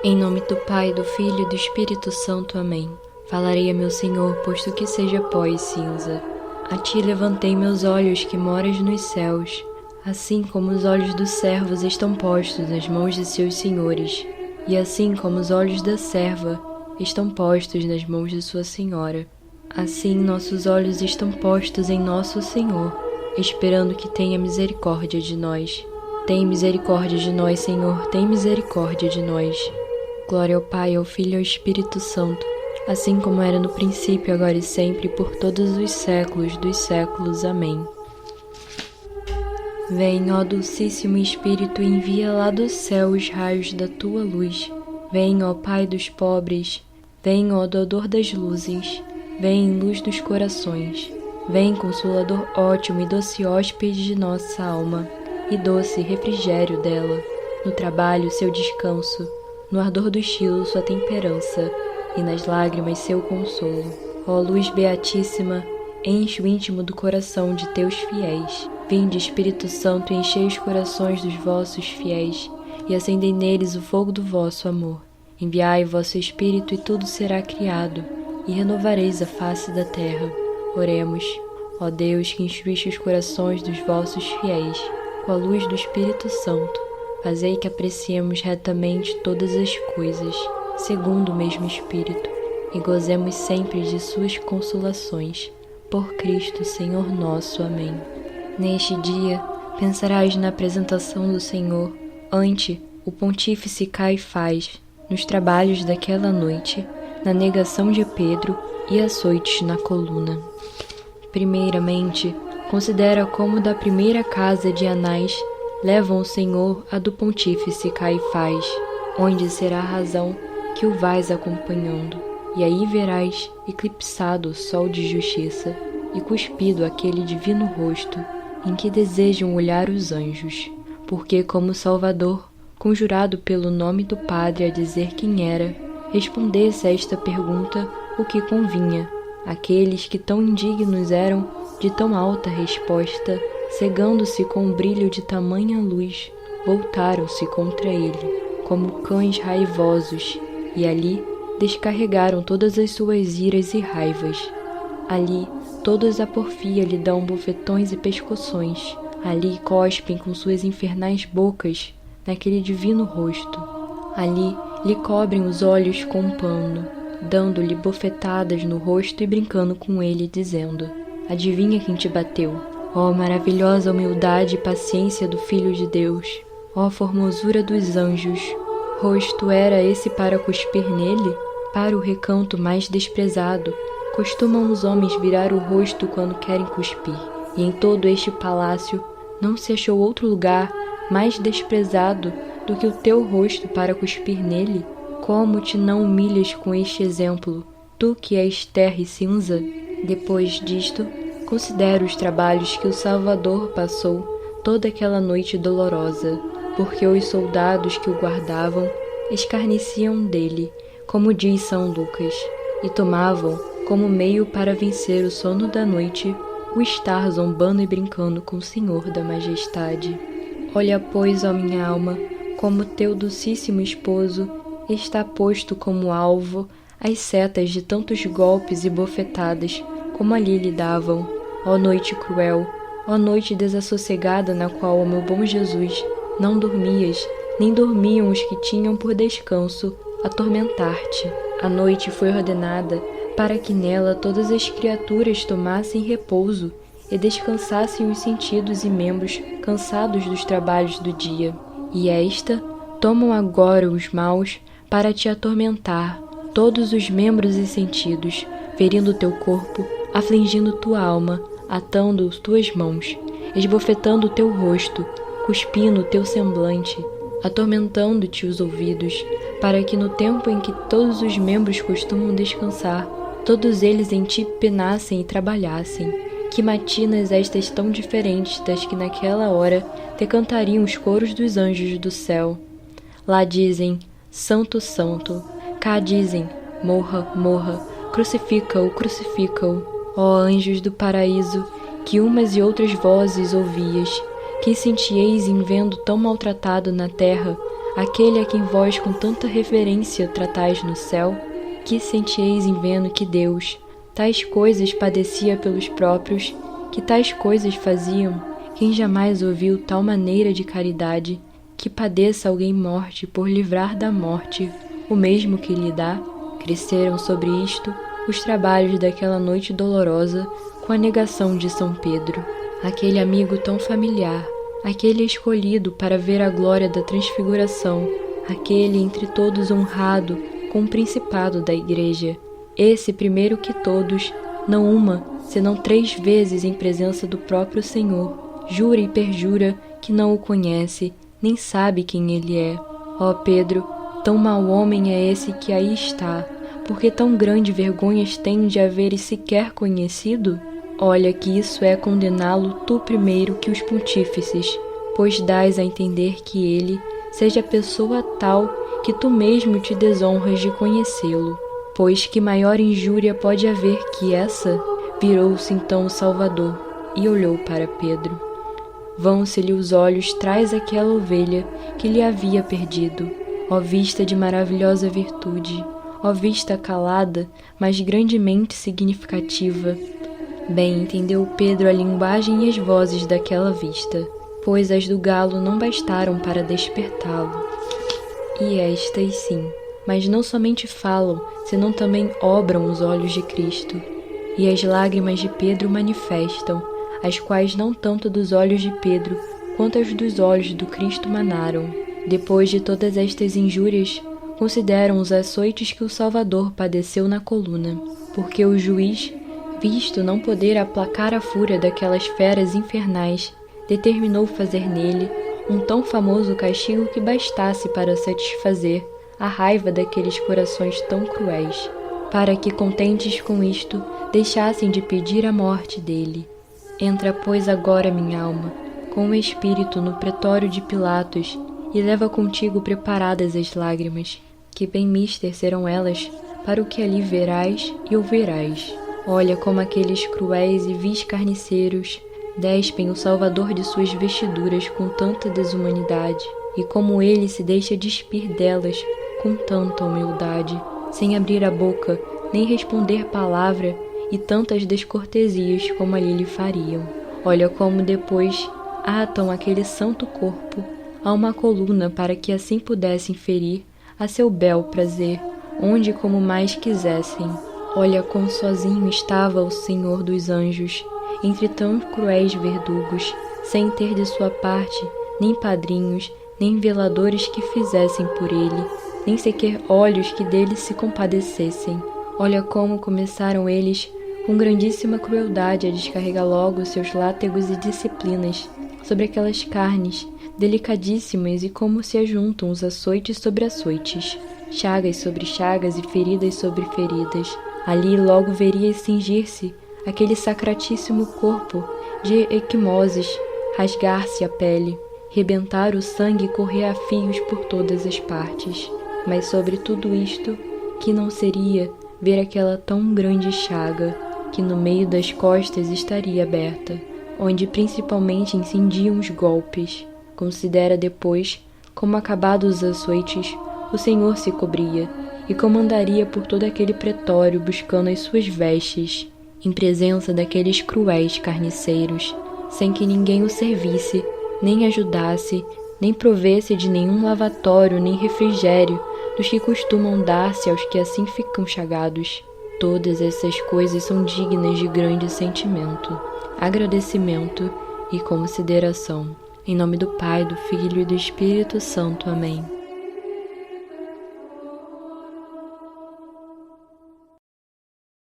Em nome do Pai, do Filho e do Espírito Santo. Amém. Falarei a meu Senhor, posto que seja pó e cinza. A ti levantei meus olhos, que moras nos céus. Assim como os olhos dos servos estão postos nas mãos de seus senhores, e assim como os olhos da serva estão postos nas mãos de sua senhora, assim nossos olhos estão postos em nosso Senhor, esperando que tenha misericórdia de nós. Tem misericórdia de nós, Senhor, tem misericórdia de nós. Glória ao Pai, ao Filho e ao Espírito Santo, assim como era no princípio, agora e sempre, por todos os séculos dos séculos. Amém. Vem, ó Dulcíssimo Espírito, envia lá do céu os raios da tua luz. Vem, ó Pai dos pobres, vem, ó doador das luzes, vem, luz dos corações, vem, Consolador ótimo e doce hóspede de nossa alma, e doce refrigério dela, no trabalho seu descanso, no ardor do estilo sua temperança, e nas lágrimas seu consolo. Ó luz beatíssima, enche o íntimo do coração de teus fiéis. Vinde, Espírito Santo, e enchei os corações dos vossos fiéis, e acendei neles o fogo do vosso amor. Enviai o vosso Espírito, e tudo será criado, e renovareis a face da terra. Oremos. Ó Deus, que instruíste os corações dos vossos fiéis, com a luz do Espírito Santo, fazei que apreciemos retamente todas as coisas, segundo o mesmo Espírito, e gozemos sempre de suas consolações. Por Cristo, Senhor nosso. Amém. Neste dia, pensarás na apresentação do Senhor ante o pontífice Caifás, nos trabalhos daquela noite, na negação de Pedro e açoites na coluna. Primeiramente, considera como da primeira casa de Anás levam o Senhor a do pontífice Caifás, onde será a razão que o vais acompanhando, e aí verás eclipsado o sol de justiça e cuspido aquele divino rosto em que desejam olhar os anjos, porque como Salvador, conjurado pelo nome do Padre a dizer quem era, respondesse a esta pergunta o que convinha. Aqueles que tão indignos eram de tão alta resposta, cegando-se com o brilho de tamanha luz, voltaram-se contra ele, como cães raivosos, e ali descarregaram todas as suas iras e raivas. Ali todos a porfia lhe dão bofetões e pescoções, ali cospem com suas infernais bocas naquele divino rosto, ali lhe cobrem os olhos com um pano, dando-lhe bofetadas no rosto e brincando com ele, dizendo: adivinha quem te bateu? Ó maravilhosa humildade e paciência do Filho de Deus! Ó formosura dos anjos! Rosto era esse para cuspir nele? Para o recanto mais desprezado, costumam os homens virar o rosto quando querem cuspir, e em todo este palácio não se achou outro lugar mais desprezado do que o teu rosto para cuspir nele? Como te não humilhas com este exemplo, tu que és terra e cinza? Depois disto, considera os trabalhos que o Salvador passou toda aquela noite dolorosa, porque os soldados que o guardavam escarneciam dele, como diz São Lucas, e tomavam como meio para vencer o sono da noite o estar zombando e brincando com o Senhor da Majestade. Olha, pois, ó minha alma, como teu docíssimo esposo está posto como alvo as setas de tantos golpes e bofetadas como ali lhe davam. Ó noite cruel, ó noite desassossegada, na qual, ó meu bom Jesus, não dormias, nem dormiam os que tinham por descanso atormentar-te. A noite foi ordenada para que nela todas as criaturas tomassem repouso e descansassem os sentidos e membros cansados dos trabalhos do dia. E esta tomam agora os maus para te atormentar, todos os membros e sentidos, ferindo teu corpo, afligindo tua alma, atando tuas mãos, esbofetando o teu rosto, cuspindo o teu semblante, atormentando-te os ouvidos, para que no tempo em que todos os membros costumam descansar, todos eles em ti penassem e trabalhassem. Que matinas estas tão diferentes das que naquela hora te cantariam os coros dos anjos do céu. Lá dizem: Santo, Santo. Cá dizem: Morra, morra. Crucifica-o, crucifica-o. Ó anjos do paraíso, que umas e outras vozes ouvias, que sentieis em vendo tão maltratado na terra aquele a quem vós com tanta reverência tratais no céu, que sentieis em vendo que Deus tais coisas padecia pelos próprios, que tais coisas faziam, quem jamais ouviu tal maneira de caridade, que padeça alguém morte por livrar da morte o mesmo que lhe dá? Cresceram sobre isto os trabalhos daquela noite dolorosa com a negação de São Pedro, aquele amigo tão familiar, aquele escolhido para ver a glória da transfiguração, aquele entre todos honrado com o principado da Igreja, esse primeiro que todos, não uma, senão 3 vezes em presença do próprio Senhor, jura e perjura que não o conhece, nem sabe quem ele é. Ó Pedro, tão mau homem é esse que aí está, porque tão grande vergonhas tem de haveres sequer conhecido? Olha que isso é condená-lo tu primeiro que os pontífices, pois dás a entender que ele seja pessoa tal que tu mesmo te desonras de conhecê-lo, pois que maior injúria pode haver que essa? Virou-se então o Salvador e olhou para Pedro. Vão-se-lhe os olhos traz aquela ovelha que lhe havia perdido. Ó vista de maravilhosa virtude, ó vista calada, mas grandemente significativa. Bem entendeu Pedro a linguagem e as vozes daquela vista, pois as do galo não bastaram para despertá-lo. E estas sim, mas não somente falam, senão também obram os olhos de Cristo. E as lágrimas de Pedro manifestam, as quais não tanto dos olhos de Pedro, quanto as dos olhos do Cristo manaram. Depois de todas estas injúrias, consideram os açoites que o Salvador padeceu na coluna, porque o juiz, visto não poder aplacar a fúria daquelas feras infernais, determinou fazer nele um tão famoso castigo que bastasse para satisfazer a raiva daqueles corações tão cruéis, para que, contentes com isto, deixassem de pedir a morte dele. Entra, pois, agora, minha alma, com o espírito no pretório de Pilatos, e leva contigo preparadas as lágrimas, que bem mister serão elas para o que ali verás e ouvirás. Olha como aqueles cruéis e vis carniceiros despem o Salvador de suas vestiduras com tanta desumanidade, e como ele se deixa despir delas com tanta humildade, sem abrir a boca, nem responder palavra, e tantas descortesias como ali lhe fariam. Olha como depois atam aquele santo corpo a uma coluna para que assim pudessem ferir a seu bel prazer, onde como mais quisessem. Olha quão sozinho estava o Senhor dos anjos, entre tão cruéis verdugos, sem ter de sua parte nem padrinhos, nem veladores que fizessem por ele, nem sequer olhos que dele se compadecessem. Olha como começaram eles, com grandíssima crueldade, a descarregar logo seus látegos e disciplinas sobre aquelas carnes delicadíssimas, e como se ajuntam os açoites sobre açoites, chagas sobre chagas e feridas sobre feridas. Ali logo veria cingir-se aquele sacratíssimo corpo de equimoses, rasgar-se a pele, rebentar o sangue e correr a fios por todas as partes. Mas sobre tudo isto, que não seria ver aquela tão grande chaga, que no meio das costas estaria aberta, onde principalmente incendiam os golpes. Considera depois, como acabados os açoites, o Senhor se cobria, e como andaria por todo aquele pretório buscando as suas vestes, em presença daqueles cruéis carniceiros, sem que ninguém o servisse, nem ajudasse, nem provesse de nenhum lavatório nem refrigério dos que costumam dar-se aos que assim ficam chagados. Todas essas coisas são dignas de grande sentimento, agradecimento e consideração. Em nome do Pai, do Filho e do Espírito Santo. Amém.